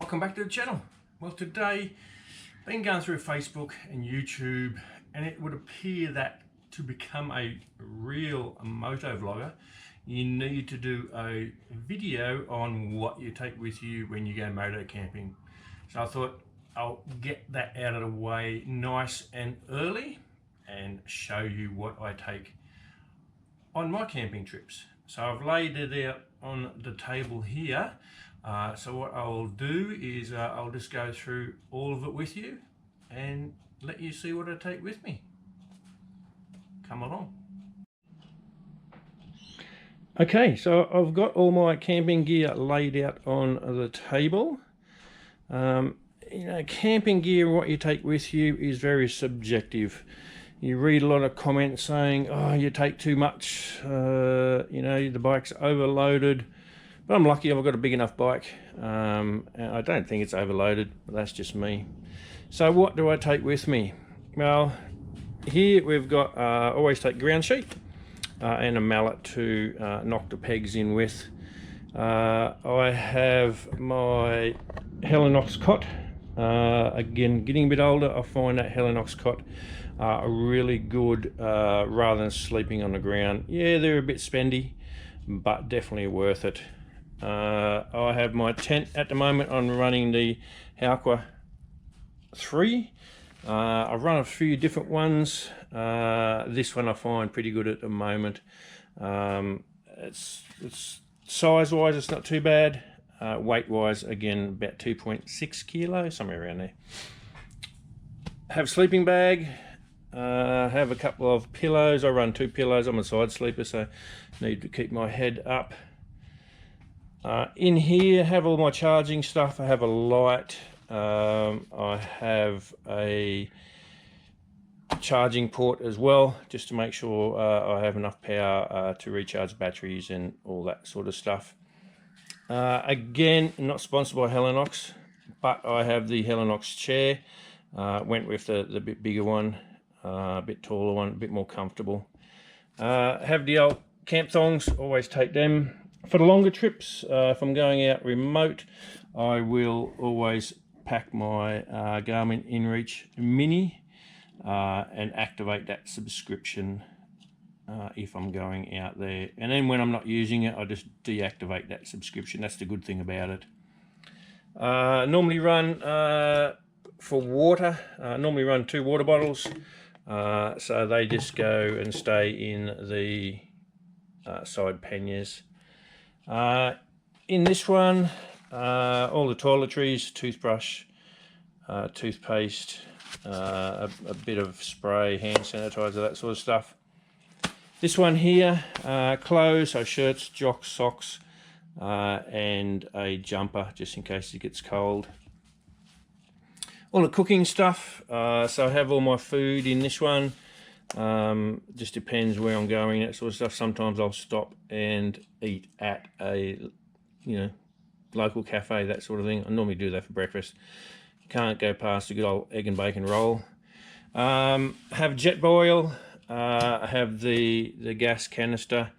Welcome back to the channel. Well, today I've been going through Facebook and YouTube, and it would appear that to become a real moto vlogger you need to do a video on what you take with you when you go moto camping. So I thought I'll get that out of the way nice and early and show you what I take on my camping trips. So I've laid it out on the table here. So what I'll do is I'll just go through all of it with you and let you see what I take with me. Come along. Okay, so I've got all my camping gear laid out on the table. You know, camping gear, what you take with you is very subjective. You read a lot of comments saying, oh, you take too much, you know, the bike's overloaded. But I'm lucky I've got a big enough bike. I don't think it's overloaded, but that's just me. So what do I take with me? Well, here we've got, always take ground sheet and a mallet to knock the pegs in with. I have my Helinox cot. Again, getting a bit older, I find that Helinox cot are really good rather than sleeping on the ground. Yeah, they're a bit spendy, but definitely worth it. I have my tent at the moment. I'm running the Halqua 3. I've run a few different ones. This one I find pretty good at the moment. It's size-wise, it's not too bad. Weight-wise, again, about 2.6 kilos, somewhere around there. Have a sleeping bag. Have a couple of pillows. I run 2 pillows. I'm a side sleeper, so need to keep my head up. In here, have all my charging stuff. I have a light. I have a charging port as well, just to make sure I have enough power to recharge batteries and all that sort of stuff. Again, not sponsored by Helinox, but I have the Helinox chair. Went with the bit bigger one, a bit taller one, a bit more comfortable. Have the old camp thongs, always take them. For the longer trips, if I'm going out remote, I will always pack my Garmin InReach Mini and activate that subscription if I'm going out there. And then when I'm not using it, I just deactivate that subscription. That's the good thing about it. Normally run for water, normally run 2 water bottles, so they just go and stay in the side panniers. In this one, all the toiletries, toothbrush, toothpaste, a bit of spray, hand sanitizer, that sort of stuff. This one here, clothes, so shirts, jocks, socks, and a jumper just in case it gets cold. All the cooking stuff, so I have all my food in this one. Just depends where I'm going, that sort of stuff. Sometimes I'll stop and eat at a, you know, local cafe, that sort of thing. I normally do that for breakfast. Can't go past a good old egg and bacon roll. Have jet oil. I have the gas canister.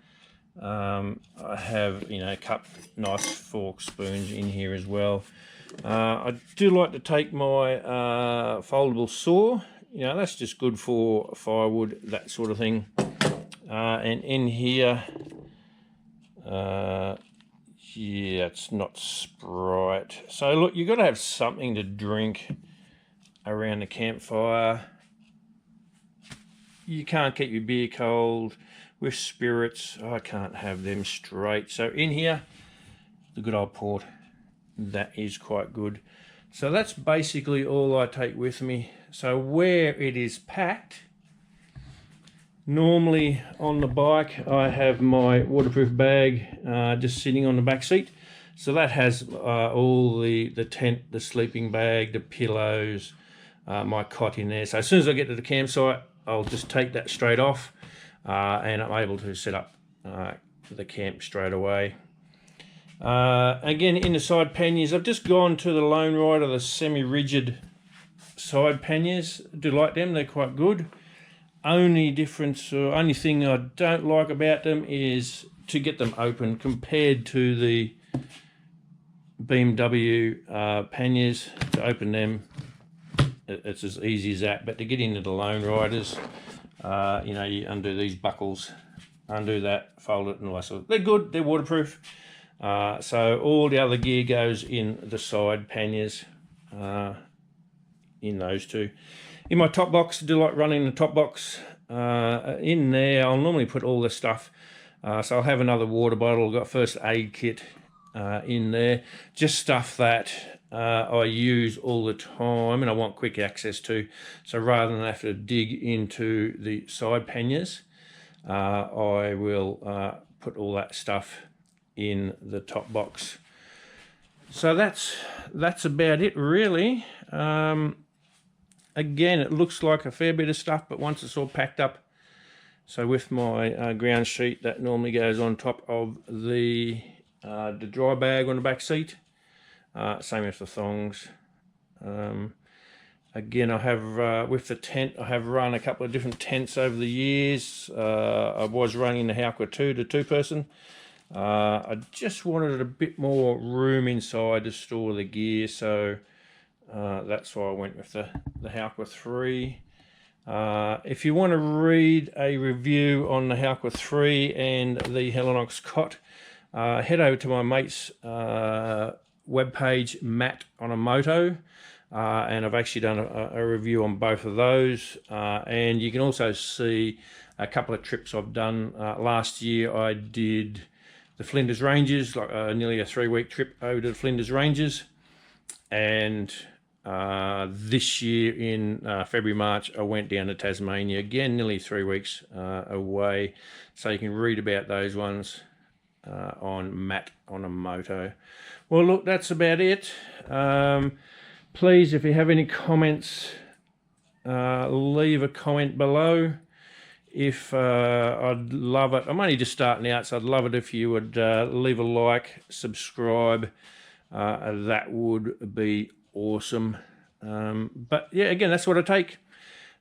I have, you know, cup, knife, fork, spoons in here as well. I do like to take my foldable saw. You know, that's just good for firewood, that sort of thing. And in here, yeah, it's not Sprite. So look, you've got to have something to drink around the campfire. You can't keep your beer cold with spirits. I can't have them straight. So in here, the good old port, that is quite good. So that's basically all I take with me. So where it is packed, normally on the bike, I have my waterproof bag just sitting on the back seat. So that has all the tent, the sleeping bag, the pillows, my cot in there. So as soon as I get to the campsite, I'll just take that straight off and I'm able to set up the camp straight away. Again, in the side panniers, I've just gone to the Lone Rider, the semi-rigid side panniers. I do like them, they're quite good. Only difference, or only thing I don't like about them is to get them open compared to the BMW panniers. To open them, it's as easy as that. But to get into the lone riders, you know, you undo these buckles, undo that, fold it, and all that sort of. They're good. They're waterproof. So all the other gear goes in the side panniers, in those two. In my top box, I do like running the top box. In there, I'll normally put all this stuff. So I'll have another water bottle. I've got first aid kit in there. Just stuff that I use all the time and I want quick access to. So rather than have to dig into the side panniers, I will put all that stuff in the top box. So that's about it, really. Again, it looks like a fair bit of stuff, but once it's all packed up, so with my ground sheet, that normally goes on top of the dry bag on the back seat. Same with the thongs. Again, I have, with the tent, I have run a couple of different tents over the years. I was running the Hauker 2 to two-person. I just wanted a bit more room inside to store the gear, so that's why I went with the Hauker 3. If you want to read a review on the Hauker 3 and the Helinox cot, head over to my mate's webpage, Matt on a Moto, and I've actually done a review on both of those. And you can also see a couple of trips I've done. Last year I did the Flinders Ranges, like nearly a 3-week trip over to the Flinders Ranges, and this year in February, March, I went down to Tasmania, again nearly 3 weeks away. So you can read about those ones on Matt on a Moto. Well, look, that's about it. Please, if you have any comments, leave a comment below. If I'd love it, I'm only just starting out, so I'd love it if you would leave a like, subscribe. That would be awesome. But yeah, again, that's what I take.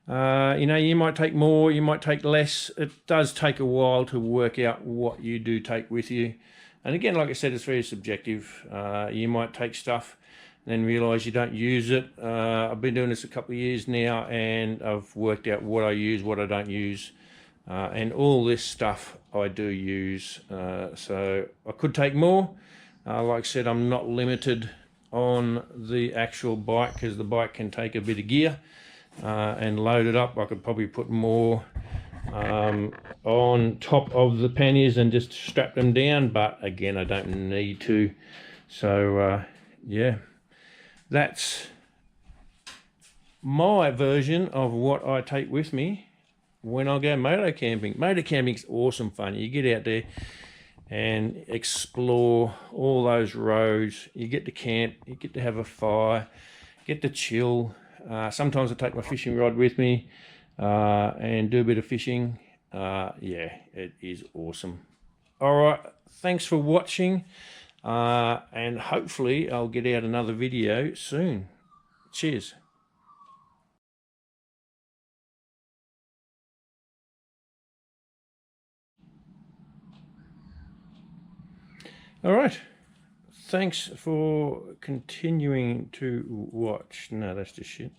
You know, you might take more, you might take less. It does take a while to work out what you do take with you. And again, like I said, it's very subjective. You might take stuff and then realise you don't use it. I've been doing this a couple of years now, and I've worked out what I use, what I don't use. And all this stuff I do use. So I could take more. Like I said, I'm not limited on the actual bike, because the bike can take a bit of gear and load it up. I could probably put more on top of the panniers and just strap them down, but again, I don't need to. So yeah, that's my version of what I take with me when I go moto camping. Moto camping's awesome fun. You get out there and explore all those roads. You get to camp, you get to have a fire, get to chill. Sometimes I take my fishing rod with me and do a bit of fishing. Yeah, it is awesome. All right, thanks for watching, and hopefully I'll get out another video soon. Cheers. All right, thanks for continuing to watch. No, that's just shit.